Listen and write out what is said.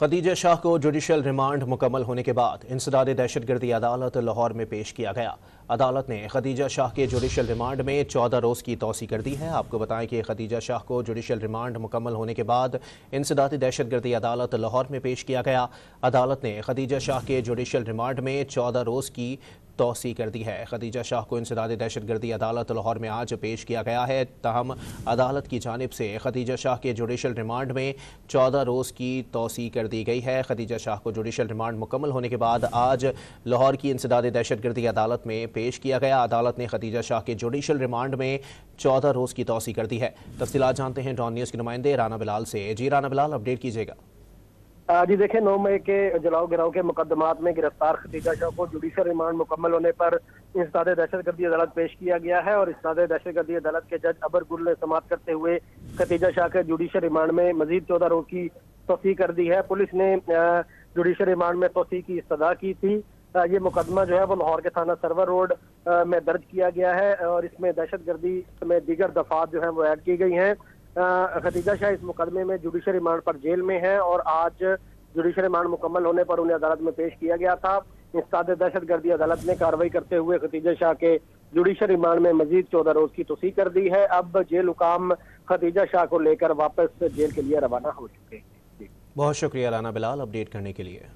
खदीजा शाह को judicial remand मुकम्मल होने के बाद इंसदाद दहशतगर्दी अदालत लाहौर में पेश किया गया। अदालत ने खदीजा शाह के जुडिशल रिमांड में 14 रोज़ की तौसी कर दी है। आपको बताएं कि खदीजा शाह को जुडिशल रिमांड मुकम्मल होने के बाद इंसदाद दहशतगर्दी अदालत लाहौर में पेश किया गया। अदालत ने खदीजा शाह के जुडिशल रिमांड में 14 रोज़ की तौसी कर दी है। खदीजा शाह को इंसदाद दहशतगर्दी अदालत लाहौर में आज पेश किया गया है। ताहम अदालत की जानिब से खदीजा शाह के जुडिशल रिमांड में 14 रोज़ की तौसी कर दी गई है। खदीजा शाह को जुडिशल रिमांड मुकम्मल होने के बाद आज लाहौर की इंसदाद दहशतगर्दी अदालत में पेश किया गया। अदालत ने खदीजा शाह के जुडिशल रिमांड में 14 रोज़ की तौसी कर दी है। तफसीलात जानते हैं डॉन न्यूज़ के नुमाइंदे राना बिलाल से। जी राना बिलाल, अपडेट कीजिएगा। जी देखिए, 9 मई के जलाओ गिराव के मुकदमात में गिरफ्तार खदीजा शाह को जुडिशल रिमांड मुकम्मल होने पर इंसदाद दहशतगर्दी अदालत पेश किया गया है और इंसदाद दहशतगर्दी अदालत के जज अबर गुल ने समाअत करते हुए खदीजा शाह के जुडिशल रिमांड में मजीद 14 रोज की तौसीक कर दी है। पुलिस ने जुडिशल रिमांड में तौसीक की इस्तदा की थी। ये मुकदमा जो है वो लाहौर के थाना सरवर रोड में दर्ज किया गया है और इसमें दहशतगर्दी में दीगर दफात जो है वो ऐड की गई हैं। खदीजा शाह इस मुकदमे में जुडिशल रिमांड पर जेल में है और आज जुडिशल रिमांड मुकम्मल होने पर उन्हें अदालत में पेश किया गया था। इंसदाद दहशतगर्दी अदालत ने कार्रवाई करते हुए खदीजा शाह के जुडिशल रिमांड में मजीद 14 रोज की तौसीक कर दी है। अब जेल हुकाम खदीजा शाह को लेकर वापस जेल के लिए रवाना हो चुके हैं। बहुत शुक्रिया राना बिलाल अपडेट करने के लिए।